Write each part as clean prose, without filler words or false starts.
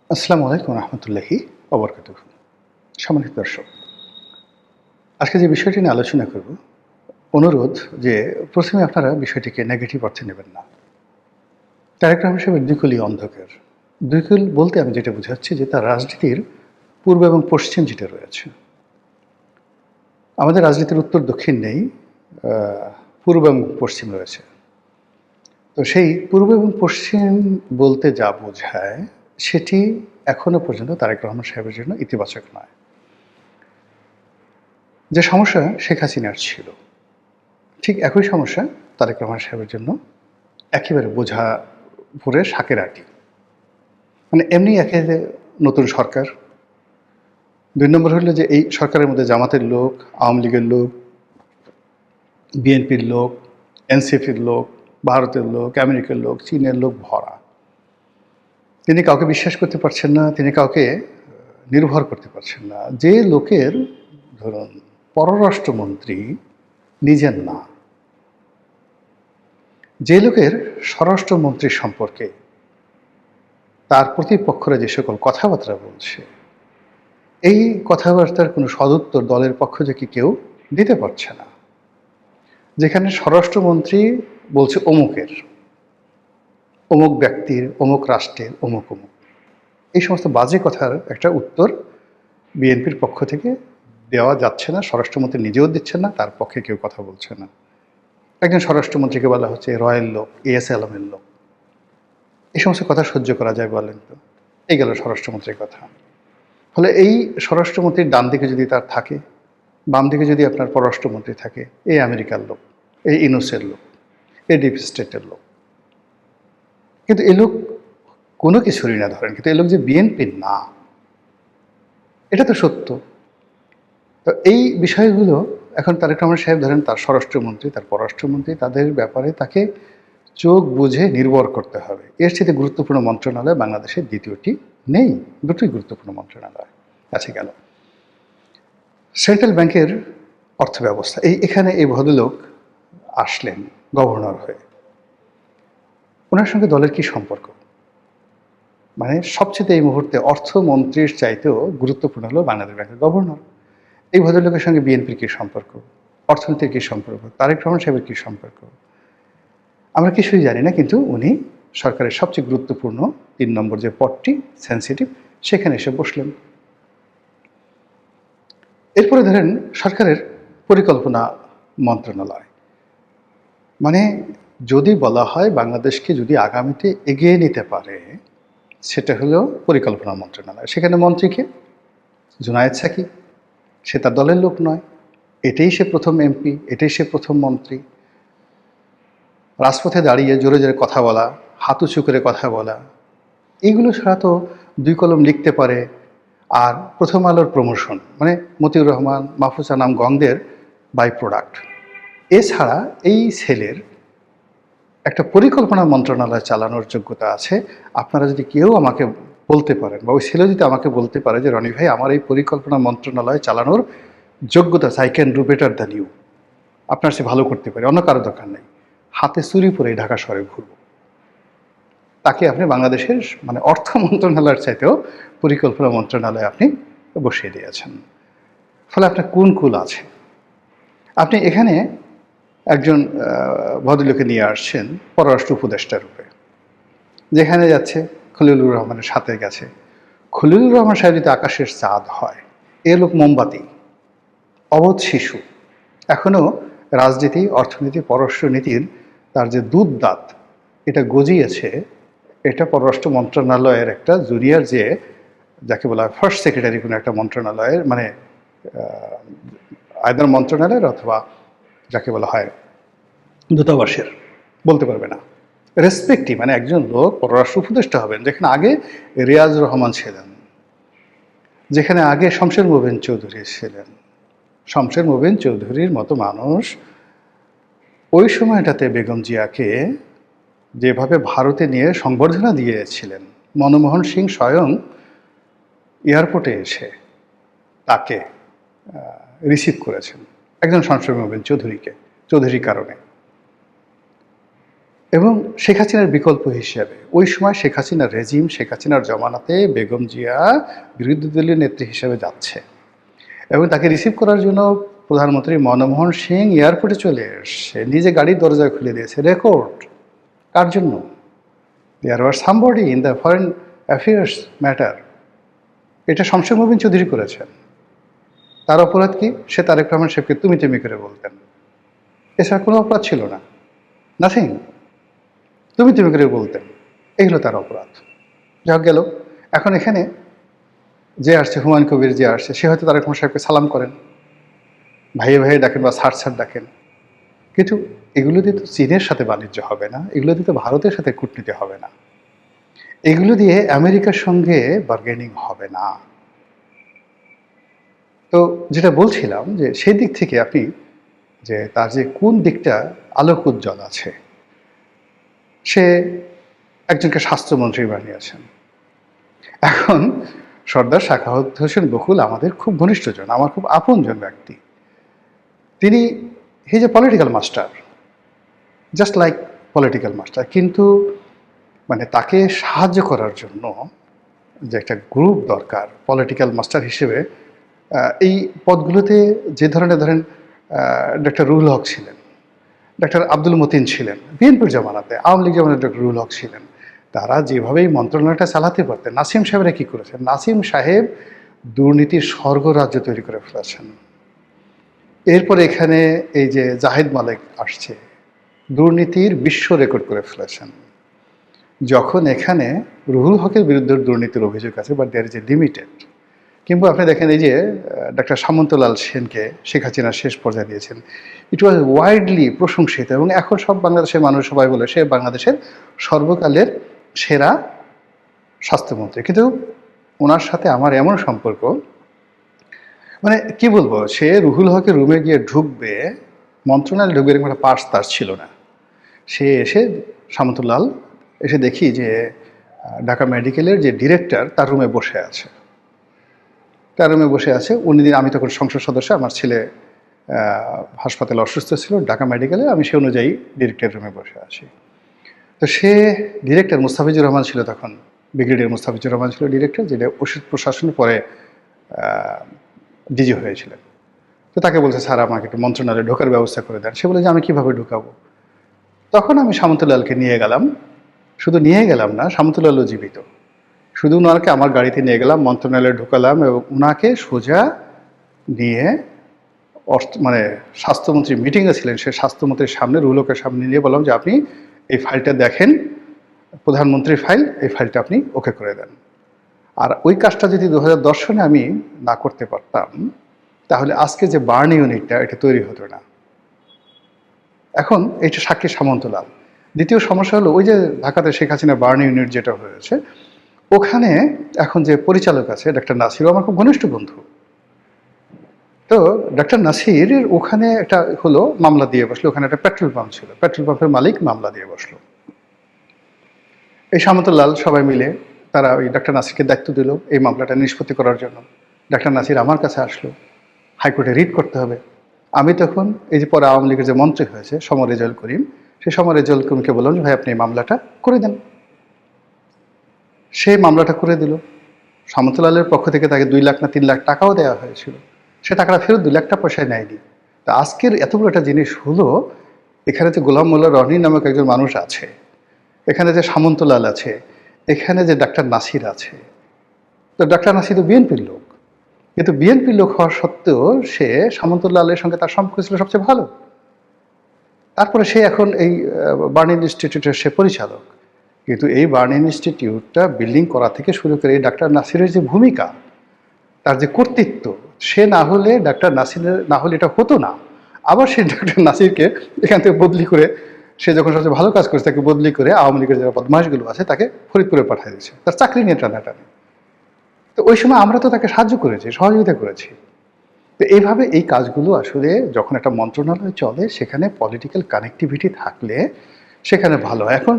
আসসালামু আলাইকুম রহমতুল্লাহি ওবরকাতুহু। সম্মানিত দর্শক, আজকে যে বিষয়টি নিয়ে আলোচনা করব, অনুরোধ যে প্রথমে আপনারা বিষয়টিকে নেগেটিভ অর্থে নেবেন না। তারেক রহমান সাহেবের দুই অন্ধকার। দুই বলতে আমি যেটা বোঝাচ্ছি যে তার রাজনীতির পূর্ব এবং পশ্চিম যেটা রয়েছে। আমাদের রাজনীতির উত্তর দক্ষিণ নেই, পূর্ব এবং পশ্চিম রয়েছে। তো সেই পূর্ব এবং পশ্চিম বলতে যা বোঝায় সেটি এখনো পর্যন্ত তারেক রহমান সাহেবের জন্য ইতিবাচক নয়। যে সমস্যা শেখ হাসিনার ছিল, ঠিক একই সমস্যা তারেক রহমান সাহেবের জন্য একেবারে বোঝা ভরে শাকের আটি। মানে এমনি একে নতুন সরকার, ২ নম্বর হলো যে এই সরকারের মধ্যে জামাতের লোক, আওয়ামী লীগের লোক, বিএনপির লোক, এনসিপির লোক, ভারতের লোক, আমেরিকার লোক, চীনের লোক ভরা। তিনি কাউকে বিশ্বাস করতে পারছেন না, তিনি কাউকে নির্ভর করতে পারছেন না। যে লোকের ধরুন পররাষ্ট্রমন্ত্রী নিজের না, যে লোকের স্বরাষ্ট্রমন্ত্রী সম্পর্কে তার প্রতিপক্ষরা যে সকল কথাবার্তা বলছে, এই কথাবার্তার কোনো সদুত্তর দলের পক্ষ থেকে কেউ দিতে পারছে না। যেখানে স্বরাষ্ট্রমন্ত্রী বলছে অমুকের, অমুক ব্যক্তির, অমুক রাষ্ট্রের, অমুক অমুক, এই সমস্ত বাজে কথার একটা উত্তর বিএনপির পক্ষ থেকে দেওয়া যাচ্ছে না। স্বরাষ্ট্রমন্ত্রী নিজেও দিচ্ছেন না, তার পক্ষে কেউ কথা বলছে না। একজন স্বরাষ্ট্রমন্ত্রীকে বলা হচ্ছে রয়্যাল লোক, এএস আলমের লোক। এই সমস্ত কথা সহ্য করা যায় বলেন তো? এই গেল স্বরাষ্ট্রমন্ত্রীর কথা। ফলে এই স্বরাষ্ট্রমন্ত্রীর ডান দিকে যদি তার থাকে, বাম দিকে যদি আপনার পররাষ্ট্রমন্ত্রী থাকে, এই আমেরিকার লোক, এই ইউনুসের লোক, এই ডিপ স্টেটের লোক। কিন্তু এ লোক কোনো কিছুরই না ধরেন, কিন্তু এ লোক যে বিএনপির না, এটা তো সত্য। তো এই বিষয়গুলো এখন তারেক রহমান সাহেব ধরেন তার স্বরাষ্ট্রমন্ত্রী, তার পররাষ্ট্রমন্ত্রী, তাদের ব্যাপারে তাকে চোখ বুঝে নির্ভর করতে হবে। এর চেয়ে গুরুত্বপূর্ণ মন্ত্রণালয় বাংলাদেশের দ্বিতীয়টি নেই। দুটোই গুরুত্বপূর্ণ মন্ত্রণালয় আছে। গেল সেন্ট্রাল ব্যাংকের অর্থ ব্যবস্থা। এখানে এই ভদ্রলোক আসলেন গভর্নর হয়ে। ওনার সঙ্গে দলের কি সম্পর্ক? মানে সবচেয়ে এই মুহূর্তে অর্থমন্ত্রীর চাইতেও গুরুত্বপূর্ণ হলো বাংলাদেশ ব্যাংকের গভর্নর। এই ভদ্রলোকের সঙ্গে বিএনপির কী সম্পর্ক, অর্থনীতির কী সম্পর্ক, তারেক রহমান সাহেবের কী সম্পর্ক, আমরা কিছুই জানি না। কিন্তু উনি সরকারের সবচেয়ে গুরুত্বপূর্ণ ৩ নম্বর যে পদটি সেন্সিটিভ, সেখানে এসে বসলেন। এরপরে ধরেন সরকারের পরিকল্পনা মন্ত্রণালয়। মানে যদি বলা হয় বাংলাদেশকে যদি আগামীতে এগিয়ে নিতে পারে, সেটা হলো পরিকল্পনা মন্ত্রণালয়। সেখানে মন্ত্রীকে জুনায়েদ সাকিব, সে তার দলের লোক নয়, এটাই সে প্রথম এমপি, এটাই সে প্রথম মন্ত্রী। রাজপথে দাঁড়িয়ে জোরে জোরে কথা বলা, হাত উঁচু করে কথা বলা, এইগুলো ছাড়া তো ২ কলম লিখতে পারে। আর প্রথম আলোর প্রমোশন, মানে মতিউর রহমান, মাহফুজা নাম গংদের বাই প্রোডাক্ট। এছাড়া এই ছেলের একটা পরিকল্পনা মন্ত্রণালয় চালানোর যোগ্যতা আছে। আপনারা যদি কেউ আমাকে বলতে পারেন, বা ওই ছেলে যদি আমাকে বলতে পারে যে রনি ভাই আমার এই পরিকল্পনা মন্ত্রণালয় চালানোর যোগ্যতা আছে, I can do better than you, আপনার সে ভালো করতে পারে, অন্য কারো দরকার নেই, হাতে চুরি পরে ঢাকা শহরে ঘুরব, তাকে আপনি বাংলাদেশের মানে অর্থ মন্ত্রণালয়ের চাইতেও পরিকল্পনা মন্ত্রণালয়ে আপনি বসিয়ে দিয়েছেন। ফলে আপনার কোন কুল আছে? আপনি এখানে একজন ভদ্রলোকে নিয়ে আসছেন পররাষ্ট্র উপদেষ্টা রূপে, যেখানে যাচ্ছে খলিলুর রহমানের সাথে গেছে। খলিলুর রহমান সাহেব যদি আকাশের চাঁদ হয়, এ লোক মোমবাতি, অবোধ শিশু, এখনও রাজনীতি, অর্থনীতি, পররাষ্ট্রনীতির তার যে দুধ দাঁত এটা গজিয়েছে, এটা পররাষ্ট্র মন্ত্রণালয়ের একটা জুনিয়র, যে যাকে বলা হয় ফার্স্ট সেক্রেটারি কোনো একটা মন্ত্রণালয়ের, মানে আয়দার মন্ত্রণালয়ের অথবা যাকে বলা হয় দূতাবাসের, বলতে পারবে না। রেসপেক্টিভ মানে একজন লোক পররাষ্ট্র উপদেষ্টা হবেন, যেখানে আগে রিয়াজ রহমান ছিলেন, যেখানে আগে শমশের মোবিন চৌধুরী ছিলেন। শমশের মোবিন চৌধুরীর মতো মানুষ ওই সময়টাতে বেগম জিয়াকে যেভাবে ভারতে নিয়ে সংবর্ধনা দিয়েছিলেন, মনমোহন সিং স্বয়ং এয়ারপোর্টে এসে তাকে রিসিভ করেছেন, একজন শমশের মোবিন চৌধুরীকে, চৌধুরীর কারণে। এবং শেখ হাসিনার বিকল্প হিসেবে ওই সময় শেখ হাসিনার রেজিম, শেখ হাসিনার জমানাতে বেগম জিয়া বিরোধী দলীয় নেত্রী হিসেবে যাচ্ছে এবং তাকে রিসিভ করার জন্য প্রধানমন্ত্রী মনমোহন সিং এয়ারপোর্টে চলে এসছে, নিজে গাড়ির দরজা খুলে দিয়েছে। রেকর্ড কার জন্য? There were somebody in the foreign affairs matter. এটা শমশের মোবিন চৌধুরী করেছেন। তার অপরাধ কি? সে তারেক রহমান সাহেবকে তুমি তুমি করে বলতেন, এছাড়া কোনো অপরাধ ছিল না, নাথিং। তুমি তুমি করে বলতেন, এই হলো তার অপরাধ। যা গেল। এখন এখানে যে আসছে, হুমায়ুন কবির যে আসছে, সে হয়তো তারেক রহমান সাহেবকে সালাম করেন, ভাইয়ে ভাইয়ে ডাকেন বা স্যার স্যার ডাকেন, কিন্তু এগুলো দিয়ে তো চীনের সাথে বাণিজ্য হবে না, এগুলো দিয়ে তো ভারতের সাথে কূটনীতি হবে না, এগুলো দিয়ে আমেরিকার সঙ্গে বার্গেনিং হবে না। তো যেটা বলছিলাম যে সেই দিক থেকে আপনি যে তার যে কোন দিকটা আলোক উজ্জ্বল আছে, সে একজনকে স্বাস্থ্যমন্ত্রী বানিয়েছেন। এখন সর্দার সাখাওয়াত হোসেন বকুল আমাদের খুব ঘনিষ্ঠজন, আমার খুব আপনজন ব্যক্তি। তিনি he is a political master, just like political master, কিন্তু মানে তাকে সাহায্য করার জন্য যে একটা গ্রুপ দরকার পলিটিক্যাল মাস্টার হিসেবে, এই পদগুলোতে যে ধরনের ধরেন ডক্টর রুহুল হক ছিলেন, ডক্টর আব্দুল মতিন ছিলেন, বিএনপির জমানাতে, আওয়ামী লীগ জমানাতে ডক্টর রুহুল হক ছিলেন, তারা যেভাবে এই মন্ত্রণালয়টা চালাতে পারতেন। নাসিম সাহেবরা কী করেছেন? নাসিম সাহেব দুর্নীতির স্বর্গরাজ্য তৈরি করে ফেলেছেন। এরপর এখানে এই যে জাহিদ মালিক আসছে, দুর্নীতির বিশ্ব রেকর্ড করে ফেলেছেন। যখন এখানে রুহুল হকের বিরুদ্ধে দুর্নীতির অভিযোগ আছে, but there is a limited. কিংবা আপনি দেখেন এই যে ডক্টর সামন্তলাল সেনকে শেখ হাসিনা শেষ পর্যায়ে দিয়েছেন, ইট ওয়াজ ওয়াইডলি প্রশংসিত এবং এখন সব বাংলাদেশের মানুষ সবাই বলে সে বাংলাদেশের সর্বকালের সেরা স্বাস্থ্যমন্ত্রী। কিন্তু ওনার সাথে আমার এমন সম্পর্ক, মানে কি বলবো, সে রুহুল হকের রুমে গিয়ে ঢুকবে, মন্ত্রণালয়ে ঢুকবে, এরকম একটা পার্স তার ছিল না। সে এসে সামন্তলাল এসে দেখি যে ঢাকা মেডিকেলের যে ডিরেক্টর তার রুমে বসে আছে, তার রুমে বসে আছে। উনি দিন, আমি তখন সংসদ সদস্য, আমার ছেলে হাসপাতালে অসুস্থ ছিল ঢাকা মেডিকেলে, আমি সে অনুযায়ী ডিরেক্টর রুমে বসে আছি। তো সে ডিরেক্টর মুস্তাফিজুর রহমান ছিল তখন, ব্রিগেডিয়ার মুস্তাফিজুর রহমান ছিল ডিরেক্টর, যেটা ওষুধ প্রশাসনের পরে ডিজি হয়েছিলেন। তো তাকে বলছে স্যার আমাকে একটু মন্ত্রণালয়ে ঢোকার ব্যবস্থা করে দেন। সে বলে যে আমি কীভাবে ঢুকাবো? তখন আমি সামন্তলালকে নিয়ে গেলাম, শুধু নিয়ে গেলাম না, সামন্তলালও জীবিত, শুধু ওনাকে আমার গাড়িতে নিয়ে গেলাম, মন্ত্রণালয়ে ঢুকালাম এবং ওনাকে সোজা নিয়ে মানে স্বাস্থ্যমন্ত্রী মিটিংয়ে ছিলেন, সে স্বাস্থ্যমন্ত্রীর সামনে, রুহুলকের সামনে নিয়ে বললাম যে আপনি এই ফাইলটা দেখেন, প্রধানমন্ত্রীর ফাইল, এই ফাইলটা আপনি ওকে করে দেন। আর ওই কাজটা যদি 2010 সনে আমি না করতে পারতাম, তাহলে আজকে যে বার্ন ইউনিটটা এটা তৈরি হতো না। এখন এটা সাক্ষী সামন্তলাল। দ্বিতীয় সমস্যা হলো ওই যে ঢাকাতে শেখ হাসিনা বার্ন ইউনিট যেটা হয়েছে, ওখানে এখন যে পরিচালক আছে ডক্টর নাসির, আমার খুব ঘনিষ্ঠ বন্ধু। তো ডক্টর নাসির ওখানে একটা হলো মামলা দিয়ে বসলো, ওখানে একটা পেট্রোল পাম্প ছিল, পেট্রোল পাম্পের মালিক মামলা দিয়ে বসলো। এই সামন্তলাল সবাই মিলে তারা ওই ডক্টর নাসিরকে দায়িত্ব দিল এই মামলাটা নিষ্পত্তি করার জন্য। ডক্টর নাসির আমার কাছে আসলো, হাইকোর্টে রিট করতে হবে। আমি তখন এই যে পরে আওয়ামী লীগের যে মন্ত্রী হয়েছে সমর রেজাউল করিম, সেই সমর রেজাউল করিমকে বললাম যে ভাই আপনি এই মামলাটা করে দেন। সেই মামলাটা করে দিল। সামন্তলালের পক্ষ থেকে তাকে 2 লাখ না 3 লাখ টাকাও দেওয়া হয়েছিল, সে টাকাটা ফেরত 2 লাখ টাকা পয়সায় নেয়নি। তা আজকের এত বড় একটা জিনিস হলো, এখানে যে গোলাম মোল্লা রনি নামক একজন মানুষ আছে, এখানে যে সামন্তলাল আছে, এখানে যে ডাক্তার নাসির আছে। তো ডাক্তার নাসির তো বিএনপির লোক, কিন্তু বিএনপির লোক হওয়া সত্ত্বেও সে সামন্তলালের সঙ্গে তার সম্পর্ক ছিল সবচেয়ে ভালো। তারপরে সে এখন এই বার্ন ইনস্টিটিউটের সে পরিচালক। কিন্তু এই বার্ন ইনস্টিটিউটটা বিল্ডিং করা থেকে শুরু করে এই ডাক্তার নাসিরের যে ভূমিকা, তার যে কর্তৃত্ব, সে না হলে ডাক্তার নাসিরের না হলে এটা হতো না। আবার সেই ডাক্তার নাসিরকে এখান থেকে বদলি করে, সে যখন সবচেয়ে ভালো কাজ করেছে তাকে বদলি করে আওয়ামী লীগের যারা বদমাশগুলো আছে তাকে ফরিদপুরে পাঠিয়ে দিয়েছে, তার চাকরি নিয়ে টানাটানি। তো ওই সময় আমরা তো তাকে সাহায্য করেছি, সহযোগিতা করেছি। তো এইভাবে এই কাজগুলো আসলে যখন একটা মন্ত্রণালয় চলে, সেখানে পলিটিক্যাল কানেক্টিভিটি থাকলে সেখানে ভালো। এখন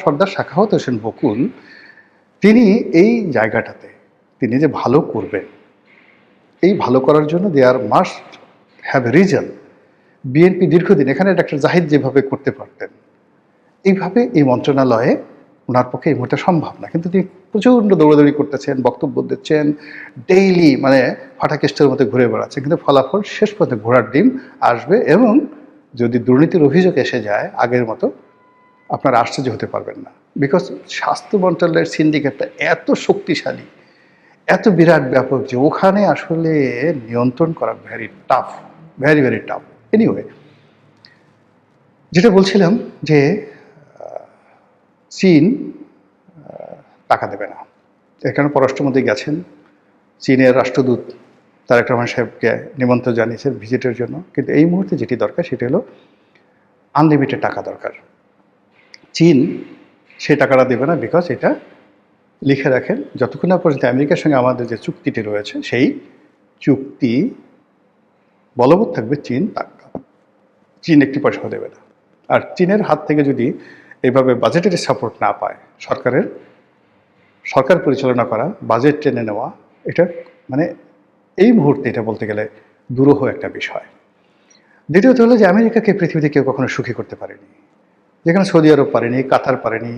সর্দার সাখাওয়াত হোসেন বকুল, তিনি এই জায়গাটাতে তিনি যে ভালো করবেন, এই ভালো করার জন্য there must have reason. BNP দীর্ঘদিন এখানে ডাক্তার জাহিদ যেভাবে করতে পারতেন, এইভাবে এই মন্ত্রণালয়ে ওনার পক্ষে এই মুহূর্তে সম্ভব না, কিন্তু তিনি প্রচণ্ড দৌড়াদৌড়ি করতেছেন, বক্তব্য দিচ্ছেন, ডেইলি মানে ফাটাকেস্টের মতো ঘুরে বেড়াচ্ছেন, কিন্তু ফলাফল শেষ পর্যন্ত ঘোড়ার ডিম আসবে। এবং যদি দুর্নীতির অভিযোগ এসে যায় আগের মতো, আপনারা আশ্চর্য হতে পারবেন না। বিকজ স্বাস্থ্য মন্ত্রণালয়ের সিন্ডিকেটটা এত শক্তিশালী, এত বিরাট ব্যাপক যে ওখানে আসলে নিয়ন্ত্রণ করা very tough, very very tough. Anyway, যেটা বলছিলাম যে চীন টাকা দেবে না, এর কারণে পররাষ্ট্রমন্ত্রী গেছেন, চীনের রাষ্ট্রদূত তারেক রহমান সাহেবকে নিমন্ত্রণ জানিয়েছেন ভিজিটের জন্য। কিন্তু এই মুহূর্তে যেটি দরকার সেটি হলো আনলিমিটেড টাকা দরকার। চীন সেই টাকাটা দেবে না, বিকজ এটা লিখে রাখেন, যতক্ষণ না পর্যন্ত আমেরিকার সঙ্গে আমাদের যে চুক্তিটি রয়েছে সেই চুক্তি বলবৎ থাকবে, চীন একটি পয়সাও দেবে না। আর চীনের হাত থেকে যদি এইভাবে বাজেটের সাপোর্ট না পায়, সরকার পরিচালনা করা, বাজেট টেনে নেওয়া, এটা মানে এই মুহূর্তে এটা বলতে গেলে দুরূহ একটা বিষয়। দ্বিতীয়ত হলো যে আমেরিকাকে পৃথিবীতে কেউ কখনো সুখী করতে পারেনি, যেখানে সৌদি আরব পারেনি, কাতার পারেনি,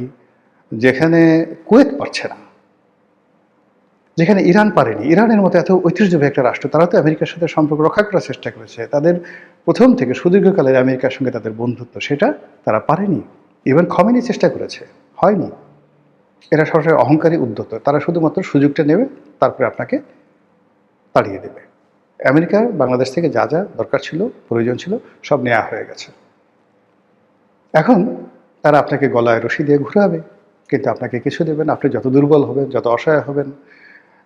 যেখানে কুয়েত পারছে না, যেখানে ইরান পারেনি। ইরানের মতো এত ঐতিহ্যবাহী একটা রাষ্ট্র, তারা তো আমেরিকার সাথে সম্পর্ক রক্ষা করার চেষ্টা করেছে, তাদের প্রথম থেকে সুদীর্ঘকালের আমেরিকার সঙ্গে তাদের বন্ধুত্ব, সেটা তারা পারেনি। ইভেন খমেনি চেষ্টা করেছে, হয়নি। এরা সরাসরি অহংকারী, উদ্যত, তারা শুধুমাত্র সুযোগটা নেবে, তারপরে আপনাকে তাড়িয়ে দেবে। আমেরিকা বাংলাদেশ থেকে যা যা দরকার ছিল, প্রয়োজন ছিল, সব নেওয়া হয়ে গেছে। এখন তারা আপনাকে গলায় রশি দিয়ে ঘুরাবে, কিন্তু আপনাকে কিছু দেবেন। আপনি যত দুর্বল হবেন, যত অসহায় হবেন,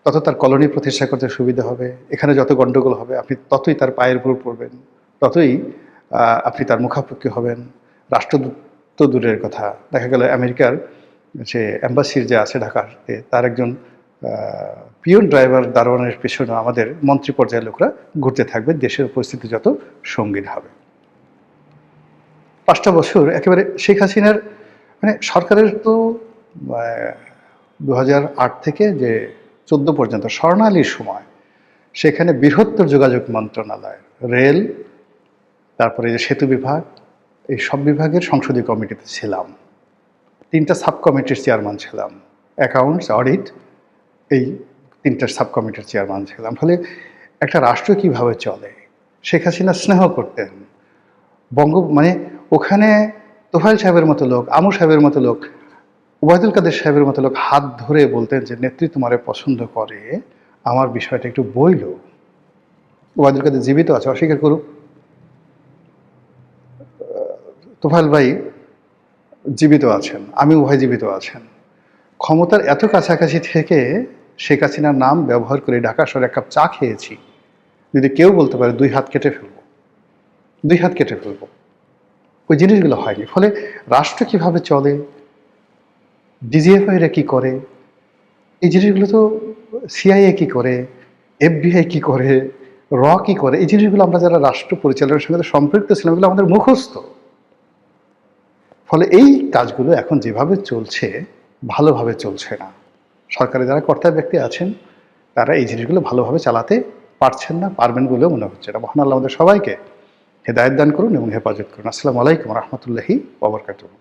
তত তার কলোনি প্রতিষ্ঠা করতে সুবিধা হবে। এখানে যত গণ্ডগোল হবে, আপনি ততই তার পায়ের উপর পড়বেন, ততই আপনি তার মুখাপেক্ষি হবেন। রাষ্ট্রদূত তো দূরের কথা, দেখা গেল আমেরিকার যে অ্যাম্বাসির যে আছে ঢাকাতে, তার একজন পিয়ন ড্রাইভার দারোয়ানের পেছনে আমাদের মন্ত্রী পর্যায়ের লোকরা ঘুরতে থাকবে, দেশের পরিস্থিতি যত সঙ্গীন হবে। 5টা বছর একেবারে শেখ হাসিনার মানে সরকারের তো 2008 থেকে যে 14 পর্যন্ত স্বর্ণালীর সময়, সেখানে বৃহত্তর যোগাযোগ মন্ত্রণালয়, রেল, তারপরে যে সেতু বিভাগ, এই সব বিভাগের সংসদীয় কমিটিতে ছিলাম, 3টা সাব কমিটির চেয়ারম্যান ছিলাম, অ্যাকাউন্টস, অডিট, এই 3টা সাব কমিটির চেয়ারম্যান ছিলাম। ফলে একটা রাষ্ট্র কীভাবে চলে, শেখ হাসিনা স্নেহ করতেন মানে ওখানে তোফায়েল সাহেবের মতো লোক, আমু সাহেবের মতো লোক, ওবায়দুল কাদের সাহেবের মতো লোক হাত ধরে বলতেন যে নেত্রী তোমারে পছন্দ করে, আমার বিষয়টা একটু বইল। ওবায়দুল কাদের জীবিত আছে, অস্বীকার করুক। তোফায়েল ভাই জীবিত আছেন, আমিও ভাই জীবিত আছেন। ক্ষমতার এত কাছাকাছি থেকে শেখ হাসিনার নাম ব্যবহার করে ঢাকা শহরে এক কাপ চা খেয়েছি, যদি কেউ বলতে পারে 2 হাত কেটে ফেলবো, 2 হাত কেটে ফেলবো। ওই জিনিসগুলো হয়নি। ফলে রাষ্ট্র কিভাবে চলে, ডিজিএফআইরা কি করে, এই জিনিসগুলো তো সিআইএ কি করে, এফবিআই কি করে, কি করে, এই জিনিসগুলো আমরা যারা রাষ্ট্র পরিচালনার সঙ্গে সম্পৃক্ত ছিলাম, এগুলো আমাদের মুখস্থ। ফলে এই কাজগুলো এখন যেভাবে চলছে, ভালোভাবে চলছে না। সরকারে যারা কর্তা ব্যক্তি আছেন, তারা এই জিনিসগুলো ভালোভাবে চালাতে পারছেন না, পারবেন বলেও মনে হচ্ছে না। মহান আল্লাহ আমাদের সবাইকে হেদায়েত দান করুন এবং হেফাজত করুন। আসসালামু আলাইকুম রহমতুল্লাহি ওয়া বারাকাতুহু।